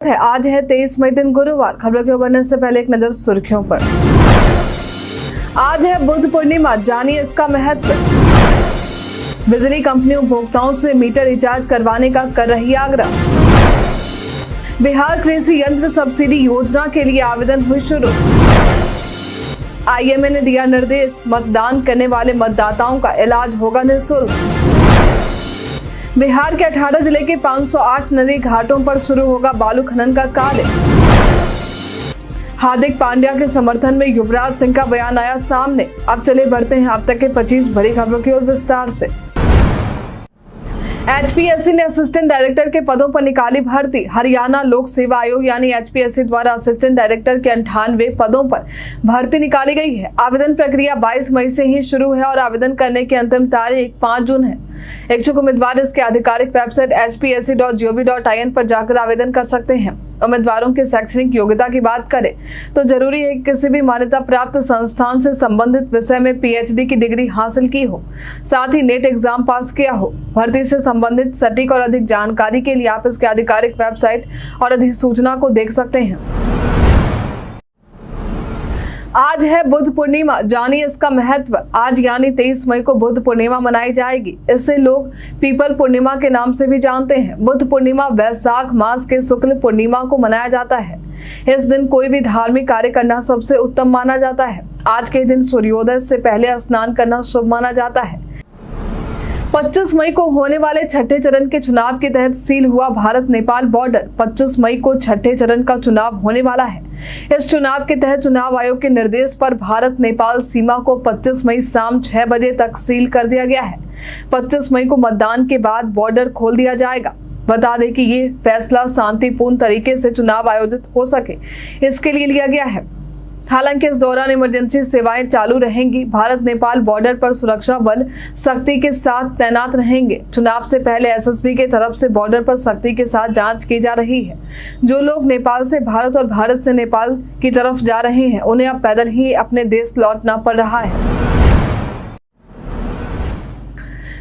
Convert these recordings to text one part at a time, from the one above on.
आज है 23 मई दिन गुरुवार। खबरों के बढ़ने से पहले एक नजर सुर्खियों पर। आज है बुद्ध पूर्णिमा, जानिए इसका महत्व। बिजली कंपनी उपभोक्ताओं से मीटर रिचार्ज करवाने का कर रही आग्रह। बिहार कृषि यंत्र सब्सिडी योजना के लिए आवेदन हुई शुरू। आईएमए ने दिया निर्देश, मतदान करने वाले मतदाताओं का इलाज होगा निःशुल्क। बिहार के 18 जिले के 508 नदी घाटों पर शुरू होगा बालू खनन का कार्य। हार्दिक पांड्या के समर्थन में युवराज सिंह का बयान आया सामने। अब चले बढ़ते हैं अब तक के 25 बड़ी खबरों की ओर विस्तार से। एचपीएससी ने असिस्टेंट डायरेक्टर के पदों पर निकाली भर्ती। हरियाणा लोक सेवा आयोग यानी एचपीएससी द्वारा असिस्टेंट डायरेक्टर के 98 पदों पर भर्ती निकाली गई है। आवेदन प्रक्रिया 22 मई से ही शुरू है और आवेदन करने की अंतिम तारीख 5 जून है। इच्छुक उम्मीदवार इसके आधिकारिक वेबसाइट hpsc.gov.in पर जाकर आवेदन कर सकते हैं। उम्मीदवारों की शैक्षणिक योग्यता की बात करें तो जरूरी है कि किसी भी मान्यता प्राप्त संस्थान से संबंधित विषय में पीएचडी की डिग्री हासिल की हो, साथ ही नेट एग्जाम पास किया हो। भर्ती से संबंधित सटीक और अधिक जानकारी के लिए आप इसके आधिकारिक वेबसाइट और अधिसूचना को देख सकते हैं। आज है बुद्ध पूर्णिमा, जानिए इसका महत्व। आज यानी 23 मई को बुद्ध पूर्णिमा मनाई जाएगी। इसे लोग पीपल पूर्णिमा के नाम से भी जानते हैं। बुद्ध पूर्णिमा वैशाख मास के शुक्ल पूर्णिमा को मनाया जाता है। इस दिन कोई भी धार्मिक कार्य करना सबसे उत्तम माना जाता है। आज के दिन सूर्योदय से पहले स्नान करना शुभ माना जाता है। 25 मई को होने वाले छठे चरण के चुनाव के तहत सील हुआ भारत नेपाल बॉर्डर। 25 मई को छठे चरण का चुनाव होने वाला है। इस चुनाव के तहत चुनाव आयोग के निर्देश पर भारत नेपाल सीमा को 25 मई शाम 6 बजे तक सील कर दिया गया है। 25 मई को मतदान के बाद बॉर्डर खोल दिया जाएगा। बता दें कि ये फैसला शांतिपूर्ण तरीके से चुनाव आयोजित हो सके, इसके लिए लिया गया है। हालांकि इस दौरान इमरजेंसी सेवाएं चालू रहेंगी। भारत नेपाल बॉर्डर पर सुरक्षा बल सख्ती के साथ तैनात रहेंगे। चुनाव से पहले एसएसबी के तरफ से बॉर्डर पर सख्ती के साथ जांच की जा रही है। जो लोग नेपाल से भारत और भारत से नेपाल की तरफ जा रहे हैं उन्हें अब पैदल ही अपने देश लौटना पड़ रहा है।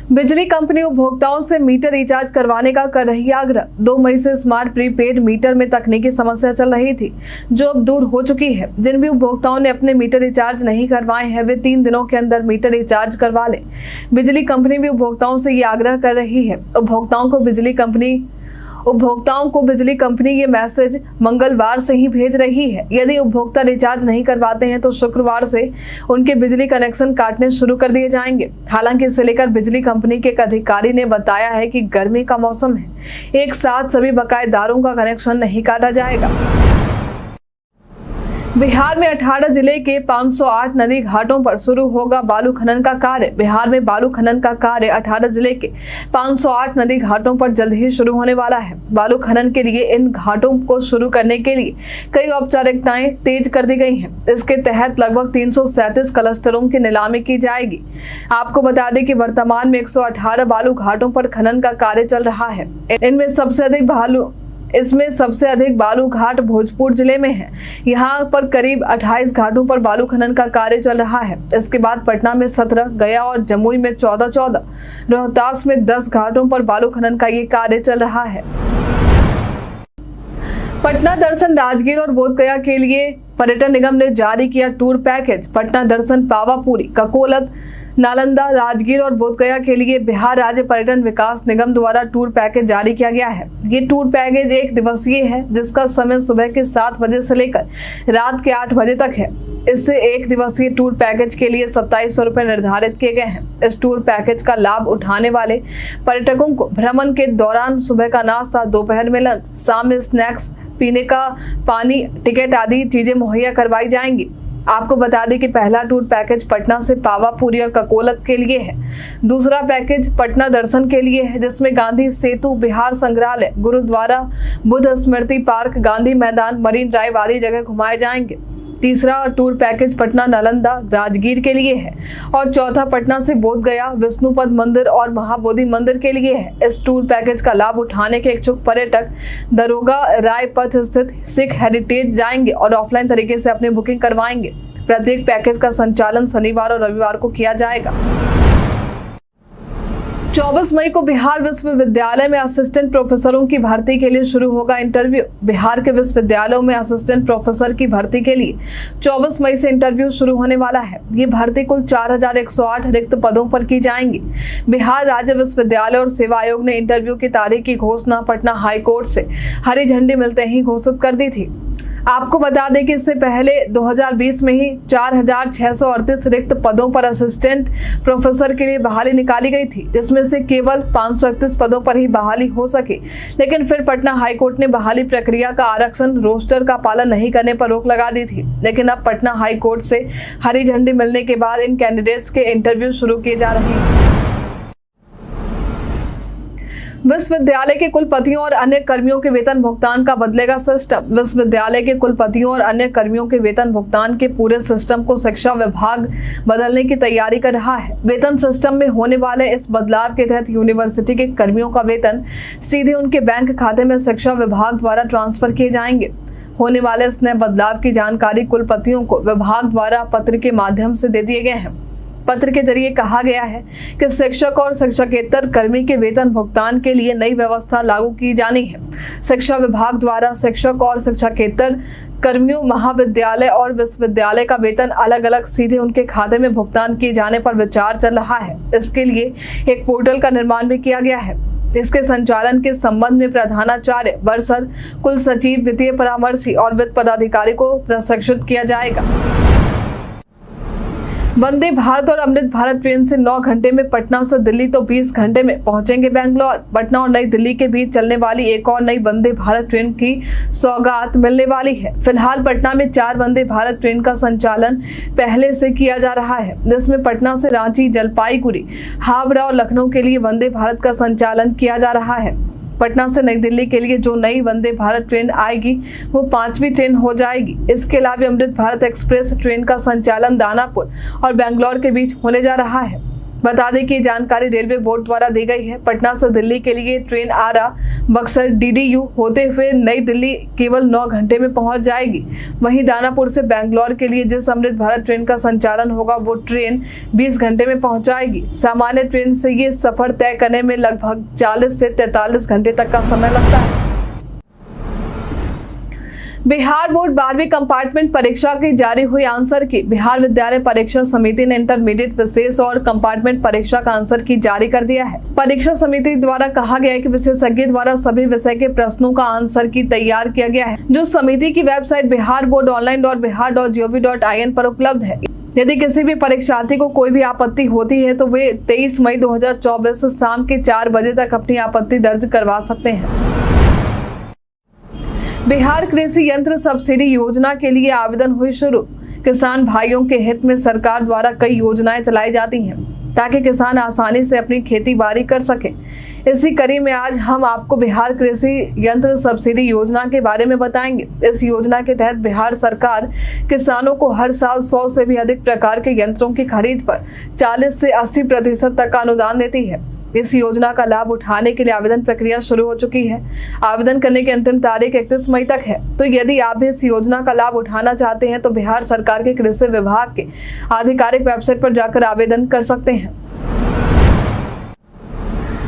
बिजली कंपनी उपभोक्ताओं से मीटर रिचार्ज करवाने का कर रही आग्रह। 2 मई से स्मार्ट प्रीपेड मीटर में तकनीकी समस्या चल रही थी, जो अब दूर हो चुकी है। जिन भी उपभोक्ताओं ने अपने मीटर रिचार्ज नहीं करवाए हैं वे 3 दिनों के अंदर मीटर रिचार्ज करवा लें। बिजली कंपनी भी उपभोक्ताओं से ये आग्रह कर रही है। उपभोक्ताओं को बिजली कंपनी ये मैसेज मंगलवार से ही भेज रही है। यदि उपभोक्ता रिचार्ज नहीं करवाते हैं तो शुक्रवार से उनके बिजली कनेक्शन काटने शुरू कर दिए जाएंगे। हालांकि इसे लेकर बिजली कंपनी के एक अधिकारी ने बताया है कि गर्मी का मौसम है, एक साथ सभी बकायेदारों का कनेक्शन नहीं काटा जाएगा। बिहार में 18 जिले के 508 नदी घाटों पर शुरू होगा बालू खनन का कार्य। बिहार में बालू खनन का कार्य 18 जिले के 508 नदी घाटों पर जल्द ही शुरू होने वाला है। बालू खनन के लिए इन घाटों को शुरू करने के लिए कई औपचारिकताएं तेज कर दी गई हैं। इसके तहत लगभग 337 क्लस्टरों की नीलामी की जाएगी। आपको बता दें कि वर्तमान में 118 बालू घाटों पर खनन का कार्य चल रहा है। इसमें सबसे अधिक बालू घाट भोजपुर जिले में है। यहाँ पर करीब 28 घाटों पर बालू खनन का कार्य चल रहा है। इसके बाद पटना में 17, गया और जमुई में 14, रोहतास में 10 घाटों पर बालू खनन का ये कार्य चल रहा है। पटना दर्शन, राजगीर और बोधगया के लिए पर्यटन निगम ने जारी किया टूर पैकेज। पटना दर्शन, पावापुरी, ककोलत, नालंदा, राजगीर और बोधगया के लिए बिहार राज्य पर्यटन विकास निगम द्वारा टूर पैकेज जारी किया गया है। ये टूर पैकेज 1 दिवसीय है, जिसका समय सुबह के 7 बजे से लेकर रात के 8 बजे तक है। इससे 1 दिवसीय टूर पैकेज के लिए 2700 रुपए निर्धारित किए गए हैं। इस टूर पैकेज का लाभ उठाने वाले पर्यटकों को भ्रमण के दौरान सुबह का नाश्ता, दोपहर में लंच, शाम में स्नैक्स, पीने का पानी, टिकट आदि चीजें मुहैया करवाई जाएंगी। आपको बता दें कि पहला टूर पैकेज पटना से पावापुरी और ककोलत के लिए है। दूसरा पैकेज पटना दर्शन के लिए है, जिसमें गांधी सेतु, बिहार संग्रहालय, गुरुद्वारा, बुद्ध स्मृति पार्क, गांधी मैदान, मरीन ड्राइव आदि जगह घुमाए जाएंगे। तीसरा टूर पैकेज पटना, नालंदा, राजगीर के लिए है और चौथा पटना से बोधगया, विष्णुपद मंदिर और महाबोधि मंदिर के लिए है। इस टूर पैकेज का लाभ उठाने के इच्छुक पर्यटक दरोगा राय पथ स्थित सिख हेरिटेज जाएंगे और ऑफलाइन तरीके से अपनी बुकिंग करवाएंगे। प्रत्येक पैकेज का संचालन शनिवार और रविवार को किया जाएगा। 24 मई को बिहार विश्वविद्यालय में असिस्टेंट प्रोफेसरों की भर्ती के लिए शुरू होगा इंटरव्यू। बिहार के विश्वविद्यालयों में असिस्टेंट प्रोफेसर की भर्ती के लिए 24 मई से इंटरव्यू शुरू होने वाला है। ये भर्ती कुल 4108 रिक्त पदों पर की जाएंगी। बिहार राज्य विश्वविद्यालय और सेवा आयोग ने इंटरव्यू की तारीख की घोषणा पटना हाईकोर्ट से हरी झंडी मिलते ही घोषित कर दी थी। आपको बता दें कि इससे पहले 2020 में ही 4638 रिक्त पदों पर असिस्टेंट प्रोफेसर के लिए बहाली निकाली गई थी, जिसमें से केवल 531 पदों पर ही बहाली हो सकी। लेकिन फिर पटना हाईकोर्ट ने बहाली प्रक्रिया का आरक्षण रोस्टर का पालन नहीं करने पर रोक लगा दी थी। लेकिन अब पटना हाईकोर्ट से हरी झंडी मिलने के बाद इन कैंडिडेट्स के इंटरव्यू शुरू किए जा रहे हैं। विश्वविद्यालय के कुलपतियों और अन्य कर्मियों के वेतन भुगतान का बदलेगा सिस्टम। विश्वविद्यालय के कुलपतियों और अन्य कर्मियों के वेतन भुगतान के पूरे सिस्टम को शिक्षा विभाग बदलने की तैयारी कर रहा है। वेतन सिस्टम में होने वाले इस बदलाव के तहत यूनिवर्सिटी के कर्मियों का वेतन सीधे उनके बैंक खाते में शिक्षा विभाग द्वारा ट्रांसफर किए जाएंगे। होने वाले इस नए बदलाव की जानकारी कुलपतियों को विभाग द्वारा पत्र के माध्यम से दे दिए गए हैं। पत्र के जरिए कहा गया है कि शिक्षक और शिक्षकेतर कर्मी के वेतन भुगतान के लिए नई व्यवस्था लागू की जानी है। शिक्षा विभाग द्वारा शिक्षक और शिक्षकेतर कर्मियों, महाविद्यालय और विश्वविद्यालय का वेतन अलग अलग सीधे उनके खाते में भुगतान किए जाने पर विचार चल रहा है। इसके लिए एक पोर्टल का निर्माण भी किया गया है। इसके संचालन के संबंध में प्रधानाचार्य, बरसर, कुल सचिव, वित्तीय परामर्शी और वित्त पदाधिकारी को प्रशिक्षित किया जाएगा। वंदे भारत और अमृत भारत ट्रेन से 9 घंटे में पटना से दिल्ली तो 20 घंटे में पहुंचेंगे बेंगलोर। पटना और नई दिल्ली के बीच चलने वाली एक और नई वंदे भारत ट्रेन की सौगात मिलने वाली है। फिलहाल पटना में 4 वंदे भारत ट्रेन का संचालन पहले से किया जा रहा है, जिसमें पटना से रांची, जलपाईगुड़ी, हावड़ा और लखनऊ के लिए वंदे भारत का संचालन किया जा रहा है। पटना से नई दिल्ली के लिए जो नई वंदे भारत ट्रेन आएगी वो 5वीं ट्रेन हो जाएगी। इसके अलावा अमृत भारत एक्सप्रेस ट्रेन का संचालन दानापुर और बेंगलोर के बीच होने जा रहा है। बता दें कि ये जानकारी रेलवे बोर्ड द्वारा दी गई है। पटना से दिल्ली के लिए ट्रेन आरा, बक्सर, DDU होते हुए नई दिल्ली केवल 9 घंटे में पहुंच जाएगी। वहीं दानापुर से बेंगलोर के लिए जिस अमृत भारत ट्रेन का संचालन होगा वो ट्रेन 20 घंटे में पहुंच जाएगी। सामान्य ट्रेन से ये सफर तय करने में लगभग 40 से 43 घंटे तक का समय लगता है। बिहार बोर्ड 12वीं कंपार्टमेंट परीक्षा की जारी हुई आंसर की। बिहार विद्यालय परीक्षा समिति ने इंटरमीडिएट विशेष और कंपार्टमेंट परीक्षा का आंसर की जारी कर दिया है। परीक्षा समिति द्वारा कहा गया है कि विशेषज्ञ द्वारा सभी विषय के प्रश्नों का आंसर की तैयार किया गया है, जो समिति की वेबसाइट biharboardonline.bihar.gov.in पर उपलब्ध है। यदि किसी भी परीक्षार्थी को कोई भी आपत्ति होती है तो वे 23 मई 2024 शाम के 4 बजे तक अपनी आपत्ति दर्ज करवा सकते हैं। बिहार कृषि यंत्र सब्सिडी योजना के लिए आवेदन हुई शुरू। किसान भाइयों के हित में सरकार द्वारा कई योजनाएं चलाई जाती हैं ताकि किसान आसानी से अपनी खेती बाड़ी कर सके। इसी कड़ी में आज हम आपको बिहार कृषि यंत्र सब्सिडी योजना के बारे में बताएंगे। इस योजना के तहत बिहार सरकार किसानों को हर साल 100 से भी अधिक प्रकार के यंत्रों की खरीद पर 40 से 80% तक का अनुदान देती है। इस योजना का लाभ उठाने के लिए आवेदन प्रक्रिया शुरू हो चुकी है। आवेदन करने की अंतिम तारीख 31 मई तक है। तो यदि आप भी इस योजना का लाभ उठाना चाहते हैं तो बिहार सरकार के कृषि विभाग के आधिकारिक वेबसाइट पर जाकर आवेदन कर सकते हैं।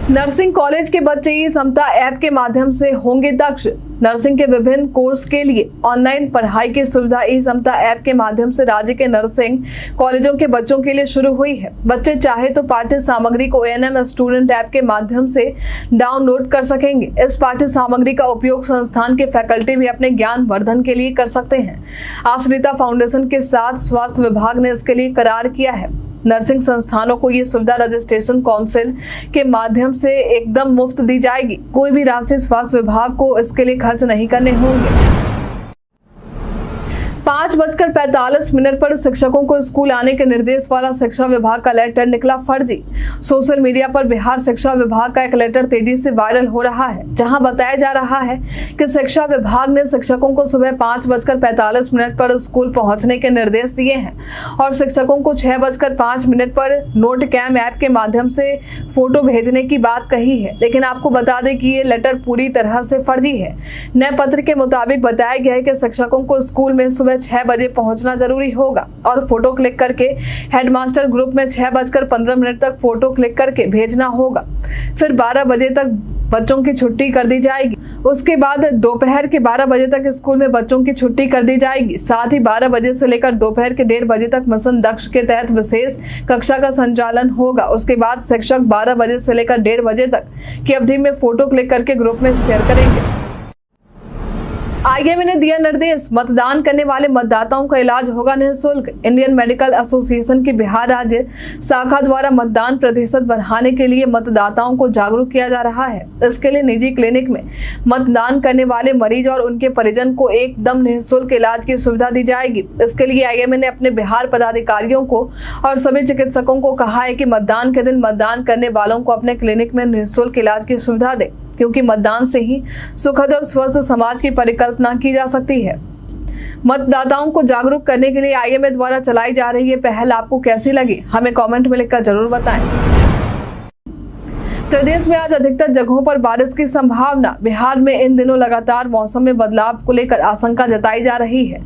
नर्सिंग कॉलेज के बच्चे ई समता ऐप के माध्यम से होंगे दक्ष। नर्सिंग के विभिन्न कोर्स के लिए ऑनलाइन पढ़ाई की सुविधा ई समता ऐप के माध्यम से राज्य के नर्सिंग कॉलेजों के बच्चों के लिए शुरू हुई है। बच्चे चाहे तो पाठ्य सामग्री को ANM स्टूडेंट ऐप के माध्यम से डाउनलोड कर सकेंगे। इस पाठ्य सामग्री का उपयोग संस्थान के फैकल्टी भी अपने ज्ञान वर्धन के लिए कर सकते हैं। आश्रिता फाउंडेशन के साथ स्वास्थ्य विभाग ने इसके लिए करार किया है। नर्सिंग संस्थानों को ये सुविधा रजिस्ट्रेशन काउंसिल के माध्यम से एकदम मुफ्त दी जाएगी। कोई भी राशि स्वास्थ्य विभाग को इसके लिए खर्च नहीं करने होंगे। 5:45 पर शिक्षकों को स्कूल आने के निर्देश वाला शिक्षा विभाग का लेटर निकला फर्जी। सोशल मीडिया पर बिहार शिक्षा विभाग का एक लेटर तेजी से वायरल हो रहा है, जहां बताया जा रहा है कि शिक्षा विभाग ने शिक्षकों को सुबह 5:45 पर स्कूल पहुंचने के निर्देश दिए हैं और शिक्षकों को 6:05 पर नोट कैम ऐप के माध्यम से फोटो भेजने की बात कही है। लेकिन आपको बता दें कि ये लेटर पूरी तरह से फर्जी है। नए पत्र के मुताबिक बताया गया है कि शिक्षकों को स्कूल में सुबह 6 बजे पहुंचना जरूरी होगा और फोटो क्लिक करके हेडमास्टर ग्रुप में 6:15 तक फोटो क्लिक करके भेजना होगा। फिर 12 बजे तक बच्चों की छुट्टी कर दी जाएगी। उसके बाद दोपहर के 12 बजे तक स्कूल में बच्चों की छुट्टी कर दी जाएगी। साथ ही 12 बजे से लेकर दोपहर के 1:30 बजे तक मिशन दक्ष के तहत विशेष कक्षा का संचालन होगा। उसके बाद शिक्षक 12 बजे से लेकर 1:30 बजे तक की अवधि में फोटो क्लिक करके ग्रुप में शेयर करेंगे। आईएमए ने दिया निर्देश, मतदान करने वाले मतदाताओं का इलाज होगा निःशुल्क। इंडियन मेडिकल एसोसिएशन की बिहार राज्य शाखा द्वारा मतदान प्रतिशत बढ़ाने के लिए मतदाताओं को जागरूक किया जा रहा है। इसके लिए निजी क्लिनिक में मतदान करने वाले मरीज और उनके परिजन को एकदम निःशुल्क इलाज की सुविधा दी जाएगी। इसके लिए आईएमए ने अपने बिहार पदाधिकारियों को और सभी चिकित्सकों को कहा है कि मतदान के दिन मतदान करने वालों को अपने क्लिनिक में निःशुल्क इलाज की सुविधा दें, क्योंकि मतदान से ही सुखद और स्वस्थ समाज की परिकल्पना की जा सकती है। मतदाताओं को जागरूक करने के लिए आईएमए द्वारा चलाई जा रही ये पहल आपको कैसी लगी, हमें कमेंट में लिखकर जरूर बताएं। प्रदेश में आज अधिकतर जगहों पर बारिश की संभावना। बिहार में इन दिनों लगातार मौसम में बदलाव को लेकर आशंका जताई जा रही है।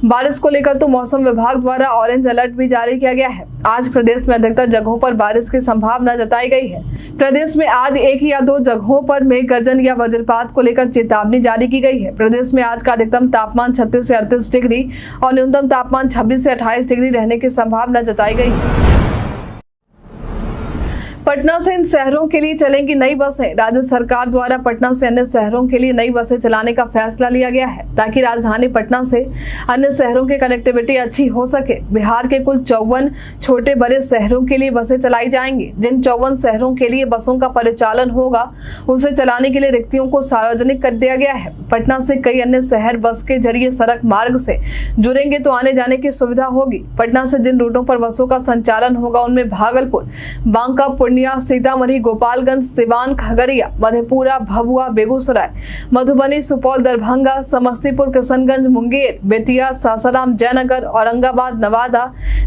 बारिश को लेकर तो मौसम विभाग द्वारा ऑरेंज अलर्ट भी जारी किया गया है। आज प्रदेश में अधिकतर जगहों पर बारिश की संभावना जताई गई है। प्रदेश में आज 1 या 2 जगहों पर मेघ गर्जन या वज्रपात को लेकर चेतावनी जारी की गई है। प्रदेश में आज का अधिकतम तापमान 36 से 38 डिग्री और न्यूनतम तापमान 26 से 28 डिग्री रहने की संभावना जताई गई है। पटना से इन शहरों के लिए चलेंगी नई बसें। राज्य सरकार द्वारा पटना से अन्य शहरों के लिए नई बसें चलाने का फैसला लिया गया है, ताकि राजधानी पटना से अन्य शहरों की कनेक्टिविटी अच्छी हो सके। बिहार के कुल 54 छोटे बड़े शहरों के लिए बसें चलाई जाएंगी। जिन 54 शहरों के लिए बसों का परिचालन होगा, उसे चलाने के लिए रिक्तियों को सार्वजनिक कर दिया गया है। पटना से कई अन्य शहर बस के जरिए सड़क मार्ग से जुड़ेंगे तो आने जाने की सुविधा होगी। पटना से जिन रूटों पर बसों का संचालन होगा, उनमें भागलपुर, बांका, सीतामढ़ी, गोपालगंज, सिवान, खगड़िया, मधेपुरा, भभुआ, बेगूसराय, मधुबनी, सुपौल, दरभंगा, समस्तीपुर, किशनगंज, मुंगेर, बेतिया, सासाराम, जयनगर, औरंगाबाद, नवादा,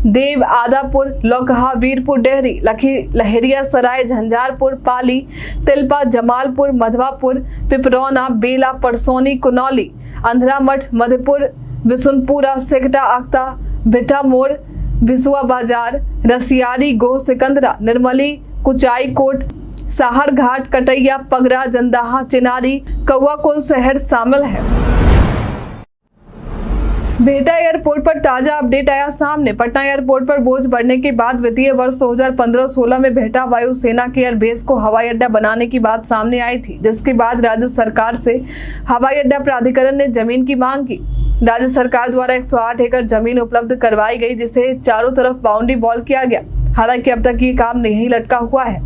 देव, आदापुर, लौकहा, वीरपुर, डेहरी, लहेरियासराय, झंझारपुर, पाली, तिलपा, जमालपुर, मधवापुर, पिपरौना, बेला, परसौनी, कुनौली, अंधरामठ, मधुपुर, बिशुनपुरा, सेकटा, अख्ता, भिट्टा मोड़, भिसुआ बाजार, रसियारी, गोह, सिकंदरा, निर्मली, कुचाई कोट, साहर घाट, कटैया, पगरा, जंदाहा, चिनारी, कौआकोल शहर शामिल है। बिहटा एयरपोर्ट पर ताजा अपडेट आया सामने। पटना एयरपोर्ट पर बोझ बढ़ने के बाद वित्तीय वर्ष 2015-16 में बिहटा वायुसेना के एयरबेस को हवाई अड्डा बनाने की बात सामने आई थी, जिसके बाद राज्य सरकार से हवाई अड्डा प्राधिकरण ने जमीन की मांग की। राज्य सरकार द्वारा 108 एकड़ जमीन उपलब्ध करवाई गई, जिसे चारों तरफ बाउंड्री वॉल किया गया। हालांकि अब तक ये काम नहीं लटका हुआ है,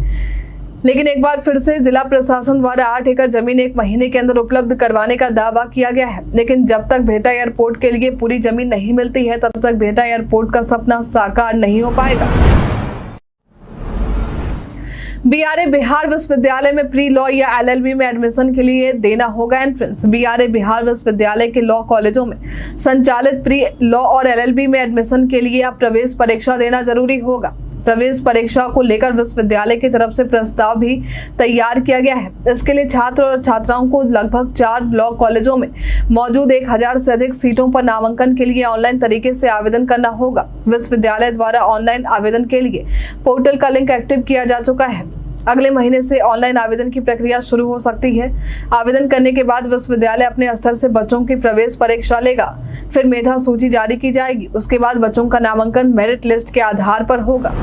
लेकिन एक बार फिर से जिला प्रशासन द्वारा 8 एकड़ जमीन 1 महीने के अंदर उपलब्ध करवाने का दावा किया गया है। लेकिन जब तक बिहटा एयरपोर्ट के लिए पूरी जमीन नहीं मिलती है, तब तक बिहटा एयरपोर्ट का सपना साकार नहीं हो पाएगा। बीआरए बिहार विश्वविद्यालय में प्री लॉ या एलएलबी में एडमिशन के लिए देना होगा एंट्रेंस। बीआरए बिहार विश्वविद्यालय के लॉ कॉलेजों में संचालित प्री लॉ और एलएलबी में एडमिशन के लिए अब प्रवेश परीक्षा देना जरूरी होगा। प्रवेश परीक्षा को लेकर विश्वविद्यालय की तरफ से प्रस्ताव भी तैयार किया गया है। इसके लिए छात्र और छात्राओं को लगभग 4 लॉ कॉलेजों में मौजूद 1000 से अधिक सीटों पर नामांकन के लिए ऑनलाइन तरीके से आवेदन करना होगा। विश्वविद्यालय द्वारा ऑनलाइन आवेदन के लिए पोर्टल का लिंक एक्टिव किया जा चुका है। अगले महीने से ऑनलाइन आवेदन की प्रक्रिया शुरू हो सकती है। आवेदन करने के बाद विश्वविद्यालय अपने स्तर से बच्चों की प्रवेश परीक्षा लेगा, फिर मेधा सूची जारी की जाएगी। उसके बाद बच्चों का नामांकन मेरिट लिस्ट के आधार पर होगा।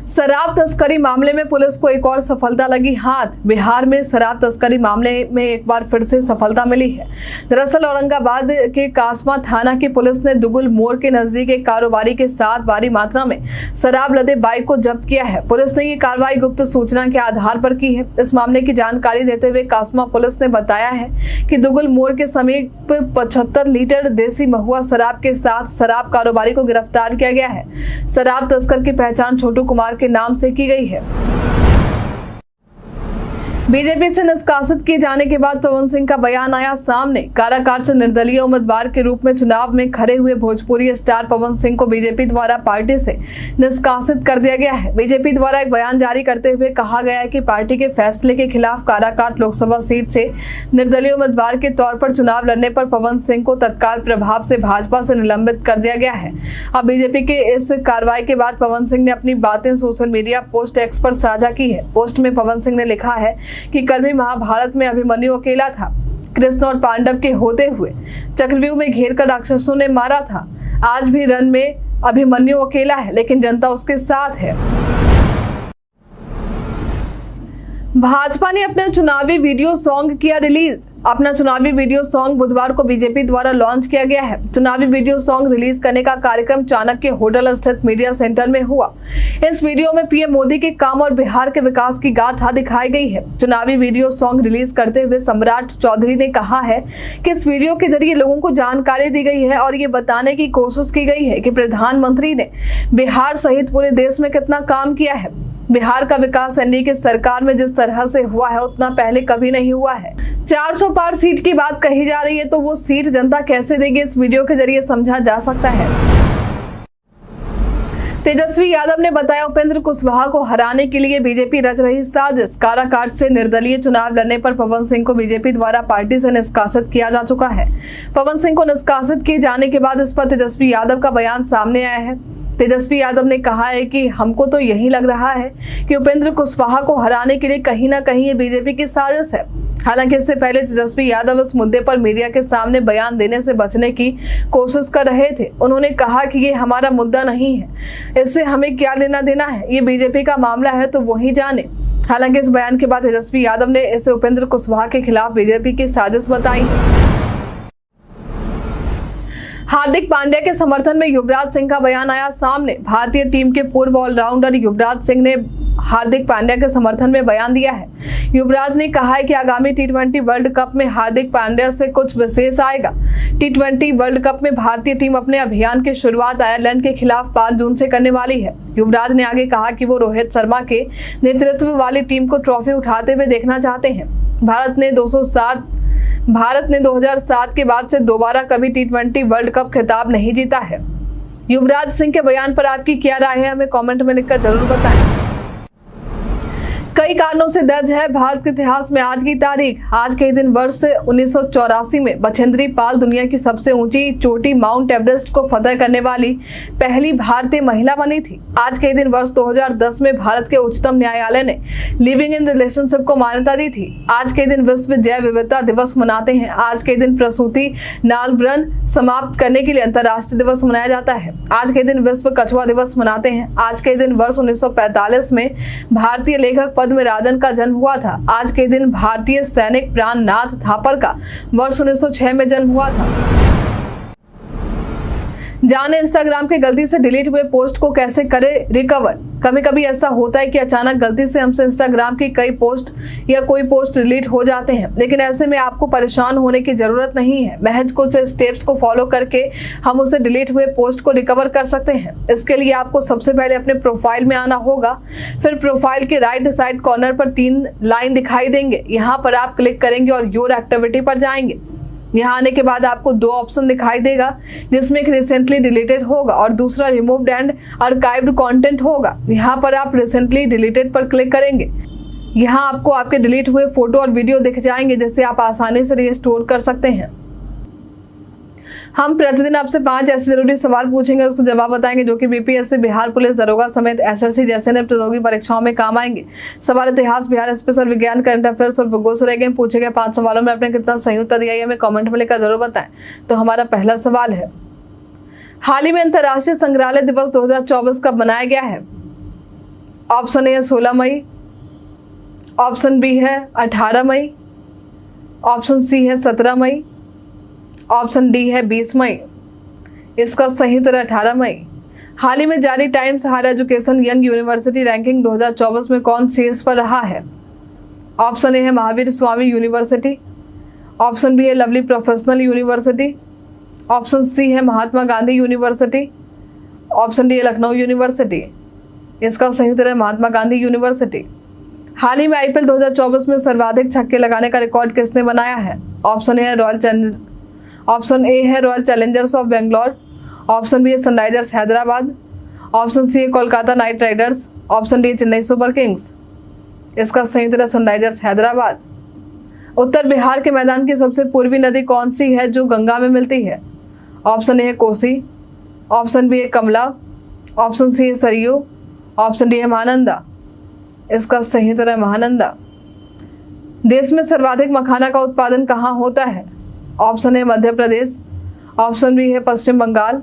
शराब तस्करी मामले में पुलिस को एक और सफलता लगी हाथ। बिहार में शराब तस्करी मामले में एक बार फिर से सफलता मिली है। दरअसल औरंगाबाद के कासमा थाना की पुलिस ने दुगुल मोड़ के नजदीक एक कारोबारी के साथ भारी मात्रा में शराब लदे बाइक को जब्त किया है। पुलिस ने ये कार्रवाई गुप्त सूचना के आधार पर की है। इस मामले की जानकारी देते हुए कासमा पुलिस ने बताया है कि दुगुल मोड़ के समीप 75 लीटर देसी महुआ शराब के साथ शराब कारोबारी को गिरफ्तार किया गया है। शराब तस्कर की पहचान छोटू कुमार के नाम से की गई है। बीजेपी से निष्कासित किए जाने के बाद पवन सिंह का बयान आया सामने। काराकाट से निर्दलीय उम्मीदवार के रूप में चुनाव में खड़े हुए भोजपुरी स्टार पवन सिंह को बीजेपी द्वारा पार्टी से निष्कासित कर दिया गया है। बीजेपी द्वारा एक बयान जारी करते हुए कहा गया है कि पार्टी के फैसले के खिलाफ काराकाट लोकसभा सीट से निर्दलीय उम्मीदवार के तौर पर चुनाव लड़ने पर पवन सिंह को तत्काल प्रभाव से भाजपा से निलंबित कर दिया गया है। अब बीजेपी के इस कार्रवाई के बाद पवन सिंह ने अपनी बातें सोशल मीडिया पोस्ट एक्स पर साझा की है। पोस्ट में पवन सिंह ने लिखा है कि कल भी महाभारत में अभिमन्यु अकेला था। कृष्ण और पांडव के होते हुए चक्रव्यूह में घेर कर राक्षसों ने मारा था। आज भी रण में अभिमन्यु अकेला है, लेकिन जनता उसके साथ है। भाजपा ने अपना चुनावी वीडियो सॉन्ग किया रिलीज। अपना चुनावी वीडियो सॉन्ग बुधवार को बीजेपी द्वारा लॉन्च किया गया है। चुनावी वीडियो सॉन्ग रिलीज करने का कार्यक्रम चाणक्य होटल स्थित मीडिया सेंटर में हुआ। इस वीडियो में पीएम मोदी के काम और बिहार के विकास की गाथा दिखाई गई है। चुनावी वीडियो सॉन्ग रिलीज करते हुए सम्राट चौधरी ने कहा है कि इस वीडियो के जरिए लोगों को जानकारी दी गई है और ये बताने की कोशिश की गई है कि प्रधानमंत्री ने बिहार सहित पूरे देश में कितना काम किया है। बिहार का विकास एनडीए की सरकार में जिस तरह से हुआ है उतना पहले कभी नहीं हुआ है। 400 पार सीट की बात कही जा रही है, तो वो सीट जनता कैसे देगी, इस वीडियो के जरिए समझा जा सकता है। तेजस्वी यादव ने बताया उपेंद्र कुशवाहा को हराने के लिए बीजेपी रच रही साजिश। काराकाट से निर्दलीय चुनाव लड़ने पर पवन सिंह को बीजेपी द्वारा पार्टी से निष्कासित किया जा चुका है। पवन सिंह को निष्कासित किए जाने के बाद इस पर तेजस्वी यादव का बयान सामने आया है। तेजस्वी यादव ने कहा है कि हमको तो यही लग रहा है कि उपेंद्र कुशवाहा को हराने के लिए कहीं ना कहीं ये बीजेपी की साजिश है। हालांकि इससे पहले तेजस्वी यादव इस मुद्दे पर मीडिया के सामने बयान देने से बचने की कोशिश कर रहे थे। उन्होंने कहा कि ये हमारा मुद्दा नहीं है, इससे हमें क्या लेना देना है, ये बीजेपी का मामला है तो वही जाने। हालांकि इस बयान के बाद तेजस्वी यादव ने इसे उपेंद्र कुशवाहा के खिलाफ बीजेपी की साजिश बताई। हार्दिक पांड्या के समर्थन में युवराज सिंह का बयान आया सामने। भारतीय टीम के पूर्व ऑलराउंडर युवराज सिंह ने हार्दिक पांड्या के समर्थन में बयान दिया है। युवराज ने कहा है कि आगामी टी20 वर्ल्ड कप में हार्दिक पांड्या से कुछ विशेष आएगा। टी20 वर्ल्ड कप में भारतीय टीम अपने अभियान की शुरुआत आयरलैंड के खिलाफ 5 जून से करने वाली है। युवराज ने आगे कहा कि वो रोहित शर्मा के नेतृत्व वाली टीम को ट्रॉफी उठाते हुए देखना चाहते हैं। भारत ने 2007 के बाद से दोबारा कभी टी20 वर्ल्ड कप खिताब नहीं जीता है। युवराज सिंह के बयान पर आपकी क्या राय है, हमें कमेंट में लिखकर जरूर बताएं। कई कारणों से दर्ज है भारत के इतिहास में आज की तारीख। आज के दिन वर्ष 1984 में बछेंद्री पाल दुनिया की सबसे ऊंची चोटी माउंट एवरेस्ट को फतह करने वाली पहली भारतीय महिला बनी थी। आज के दिन वर्ष 2010 में भारत के उच्चतम न्यायालय ने लिविंग इन रिलेशनशिप को मान्यता दी थी। आज के दिन विश्व जैव विविधता दिवस मनाते हैं। आज के दिन प्रसूति नालव्रण समाप्त करने के लिए अंतर्राष्ट्रीय दिवस मनाया जाता है। आज के दिन विश्व कछुआ दिवस मनाते हैं। आज के दिन वर्ष 1945 में भारतीय लेखक पद्मराजन का जन्म हुआ था। आज के दिन भारतीय सैनिक प्राणनाथ थापर का वर्ष 1906 में जन्म हुआ था। जाने इंस्टाग्राम के गलती से डिलीट हुए पोस्ट को कैसे करें रिकवर। कभी कभी ऐसा होता है कि अचानक गलती से हमसे इंस्टाग्राम की कई पोस्ट या कोई पोस्ट डिलीट हो जाते हैं, लेकिन ऐसे में आपको परेशान होने की जरूरत नहीं है। महज कुछ स्टेप्स को फॉलो करके हम उसे डिलीट हुए पोस्ट को रिकवर कर सकते हैं। इसके लिए आपको सबसे पहले अपने प्रोफाइल में आना होगा। फिर प्रोफाइल के राइट साइड कॉर्नर पर 3 लाइन दिखाई देंगे। यहाँ पर आप क्लिक करेंगे और योर एक्टिविटी पर जाएंगे। यहाँ आने के बाद आपको 2 ऑप्शन दिखाई देगा, जिसमें एक रिसेंटली डिलीटेड होगा और दूसरा रिमूव्ड एंड आर्काइव्ड कंटेंट होगा। यहाँ पर आप रिसेंटली डिलीटेड पर क्लिक करेंगे। यहाँ आपको आपके डिलीट हुए फोटो और वीडियो दिख जाएंगे, जिससे आप आसानी से रिस्टोर कर सकते हैं। हम प्रतिदिन आपसे 5 ऐसे जरूरी सवाल पूछेंगे, उसको जवाब बताएंगे, जो कि बीपीएससी, बिहार पुलिस दरोगा समेत एसएससी जैसे नए प्रतियोगी परीक्षाओं में काम आएंगे। सवाल इतिहास, बिहार स्पेशल, विज्ञान, करंट अफेयर्स और भूगोल से रहेंगे। पूछे गए 5 सवालों में आपने कितना सही उत्तर दिया है, हमें कमेंट में लिखकर जरूर बताएं। तो हमारा पहला सवाल है, हाल ही में अंतर्राष्ट्रीय संग्रहालय दिवस 2024 कब मनाया गया है? ऑप्शन ए है 16 मई, ऑप्शन बी है 18 मई, ऑप्शन सी है 17 मई, ऑप्शन डी है 20 मई। इसका सही उत्तर 18 मई। हाल ही में जारी Times Higher Education Young University ranking 2024 में कौन शीर्ष पर रहा है? ऑप्शन ए है Mahavir Swami University, option B है Lovely Professional University, option C है Mahatma Gandhi University, option D है लखनऊ यूनिवर्सिटी। इसका सही उत्तर है महात्मा गांधी यूनिवर्सिटी। हाल ही में आईपीएल 2024 में सर्वाधिक छक्के लगाने का रिकॉर्ड किसने बनाया है? ऑप्शन ए है Royal Challengers of Bangalore, option B है सनराइजर्स हैदराबाद, ऑप्शन सी है Kolkata Knight Riders, option D Chennai Super Kings. इसका सही उत्तर है सनराइजर्स हैदराबाद। उत्तर बिहार के मैदान की सबसे पूर्वी नदी कौन सी है जो गंगा में मिलती है? ऑप्शन ए है कोसी, ऑप्शन बी है कमला, ऑप्शन सी है सरयू, ऑप्शन डी है महानंदा। इसका सही उत्तर है महानंदा। देश में सर्वाधिक मखाना का उत्पादन कहाँ होता है? Option A Madhya Pradesh, option B है पश्चिम बंगाल,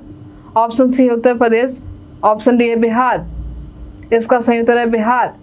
ऑप्शन सी है उत्तर प्रदेश, ऑप्शन डी है बिहार। इसका सही उत्तर है बिहार।